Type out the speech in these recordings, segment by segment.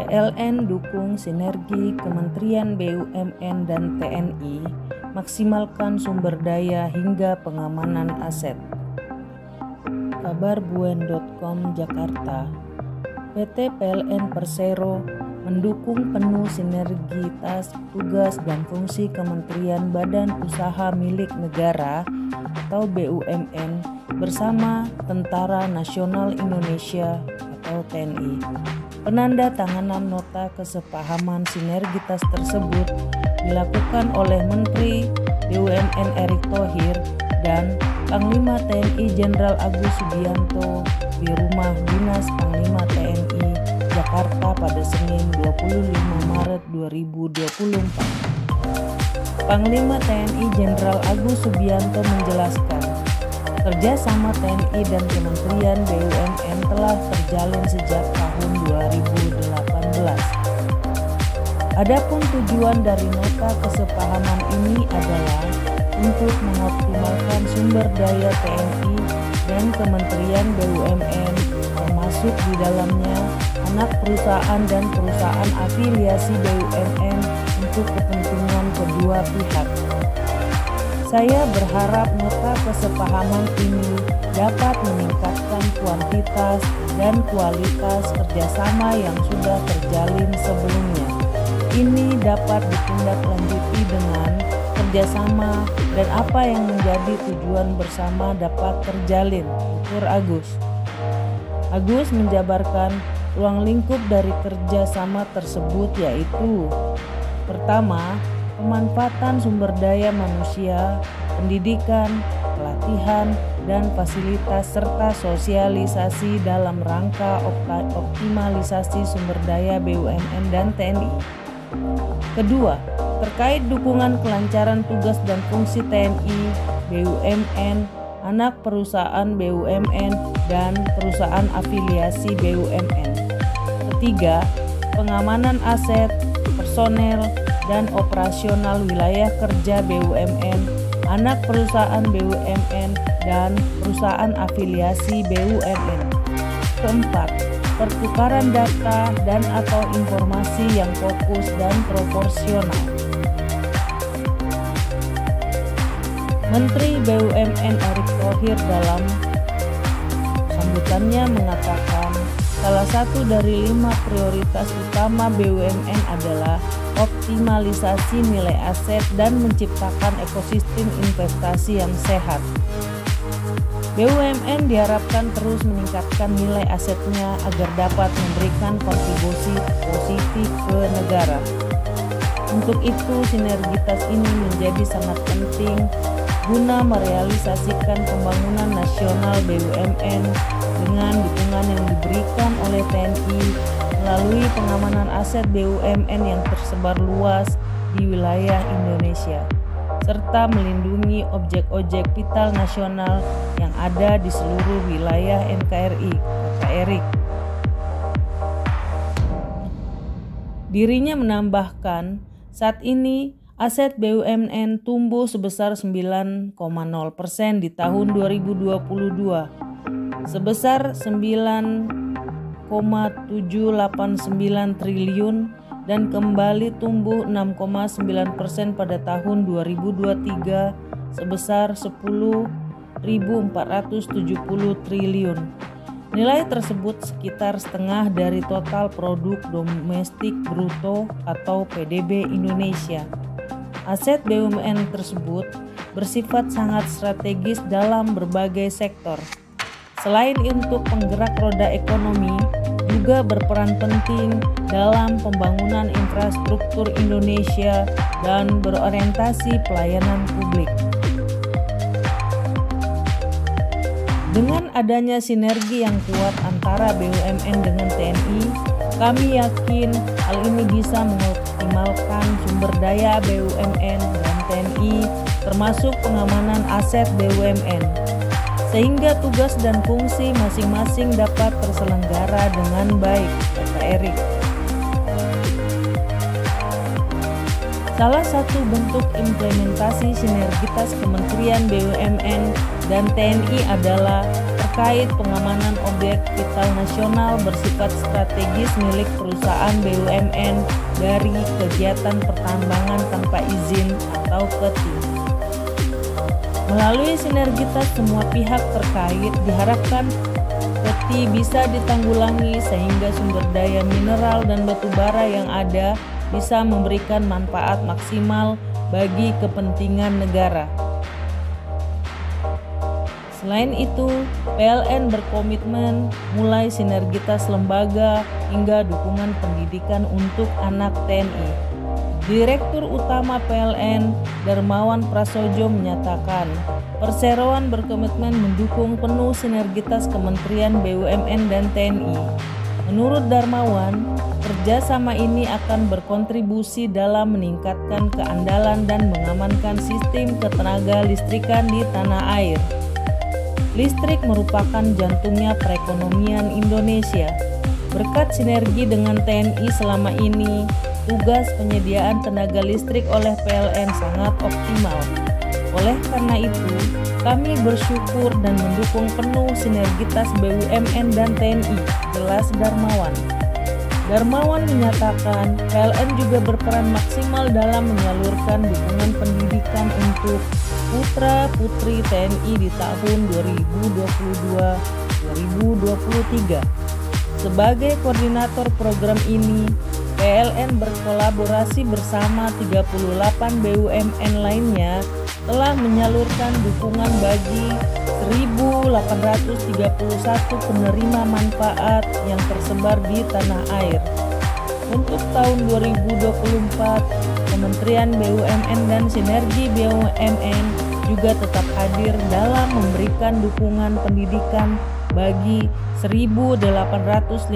PLN dukung sinergi Kementerian BUMN dan TNI, maksimalkan sumber daya hingga pengamanan aset. Kabarbuen.com Jakarta. PT PLN Persero mendukung penuh sinergitas tugas dan fungsi Kementerian Badan Usaha Milik Negara atau BUMN bersama Tentara Nasional Indonesia atau TNI. Penandatanganan nota kesepahaman sinergitas tersebut dilakukan oleh Menteri BUMN Erick Thohir dan Panglima TNI Jenderal Agus Subianto di Rumah Dinas Panglima TNI Jakarta pada Senin 25 Maret 2024. Panglima TNI Jenderal Agus Subianto menjelaskan, kerjasama TNI dan Kementerian BUMN telah terjalin sejak tahun 2018. Adapun tujuan dari nota kesepahaman ini adalah untuk mengoptimalkan sumber daya TNI dan Kementerian BUMN, termasuk di dalamnya anak perusahaan dan perusahaan afiliasi BUMN untuk kepentingan kedua pihak. Saya berharap nota kesepahaman ini dapat meningkatkan kuantitas dan kualitas kerjasama yang sudah terjalin sebelumnya. Ini dapat ditindaklanjuti dengan kerjasama dan apa yang menjadi tujuan bersama dapat terjalin, tutur Agus. Agus menjabarkan ruang lingkup dari kerjasama tersebut yaitu: pertama, pemanfaatan sumber daya manusia, pendidikan, pelatihan, dan fasilitas serta sosialisasi dalam rangka optimalisasi sumber daya BUMN dan TNI. Kedua, terkait dukungan kelancaran tugas dan fungsi TNI, BUMN, anak perusahaan BUMN, dan perusahaan afiliasi BUMN. Ketiga, pengamanan aset, personel, dan operasional wilayah kerja BUMN, anak perusahaan BUMN, dan perusahaan afiliasi BUMN. Keempat, pertukaran data dan atau informasi yang fokus dan proporsional. Menteri BUMN Erick Thohir dalam sambutannya mengatakan, salah satu dari 5 prioritas utama BUMN adalah optimalisasi nilai aset dan menciptakan ekosistem investasi yang sehat. BUMN diharapkan terus meningkatkan nilai asetnya agar dapat memberikan kontribusi positif ke negara. Untuk itu, sinergitas ini menjadi sangat penting guna merealisasikan pembangunan nasional BUMN dengan dukungan yang diberikan oleh TNI melalui pengamanan aset BUMN yang tersebar luas di wilayah Indonesia, serta melindungi objek-objek vital nasional yang ada di seluruh wilayah NKRI, kata Erick. Dirinya menambahkan, saat ini aset BUMN tumbuh sebesar 9,0% di tahun 2022, sebesar 9,789 triliun dan kembali tumbuh 6,9% pada tahun 2023 sebesar 10.470 triliun. Nilai tersebut sekitar setengah dari total produk domestik bruto atau PDB Indonesia. Aset BUMN tersebut bersifat sangat strategis dalam berbagai sektor. Selain untuk penggerak roda ekonomi, juga berperan penting dalam pembangunan infrastruktur Indonesia dan berorientasi pelayanan publik. Dengan adanya sinergi yang kuat antara BUMN dengan TNI, kami yakin hal ini bisa mengoptimalkan sumber daya BUMN dan TNI termasuk pengamanan aset BUMN, sehingga tugas dan fungsi masing-masing dapat terselenggara dengan baik, kata Erick. Salah satu bentuk implementasi sinergitas Kementerian BUMN dan TNI adalah terkait pengamanan objek vital nasional bersifat strategis milik perusahaan BUMN dari kegiatan pertambangan tanpa izin atau PETI. Melalui sinergitas semua pihak terkait, diharapkan PETI bisa ditanggulangi sehingga sumber daya mineral dan batu bara yang ada bisa memberikan manfaat maksimal bagi kepentingan negara. Selain itu, PLN berkomitmen mulai sinergitas lembaga hingga dukungan pendidikan untuk anak TNI. Direktur Utama PLN, Darmawan Prasojo menyatakan, perseroan berkomitmen mendukung penuh sinergitas Kementerian BUMN dan TNI. Menurut Darmawan, kerjasama ini akan berkontribusi dalam meningkatkan keandalan dan mengamankan sistem ketenaga listrikan di tanah air. Listrik merupakan jantungnya perekonomian Indonesia. Berkat sinergi dengan TNI selama ini, tugas penyediaan tenaga listrik oleh PLN sangat optimal. Oleh karena itu, kami bersyukur dan mendukung penuh sinergitas BUMN dan TNI, jelas Darmawan. Darmawan menyatakan PLN juga berperan maksimal dalam menyalurkan dukungan pendidikan untuk putra-putri TNI di tahun 2022-2023. Sebagai koordinator program ini, PLN berkolaborasi bersama 38 BUMN lainnya telah menyalurkan dukungan bagi 1.831 penerima manfaat yang tersebar di tanah air. Untuk tahun 2024, Kementerian BUMN dan Sinergi BUMN juga tetap hadir dalam memberikan dukungan pendidikan bagi 1.850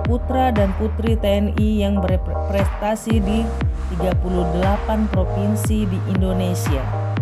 putra dan putri TNI yang berprestasi di 38 provinsi di Indonesia.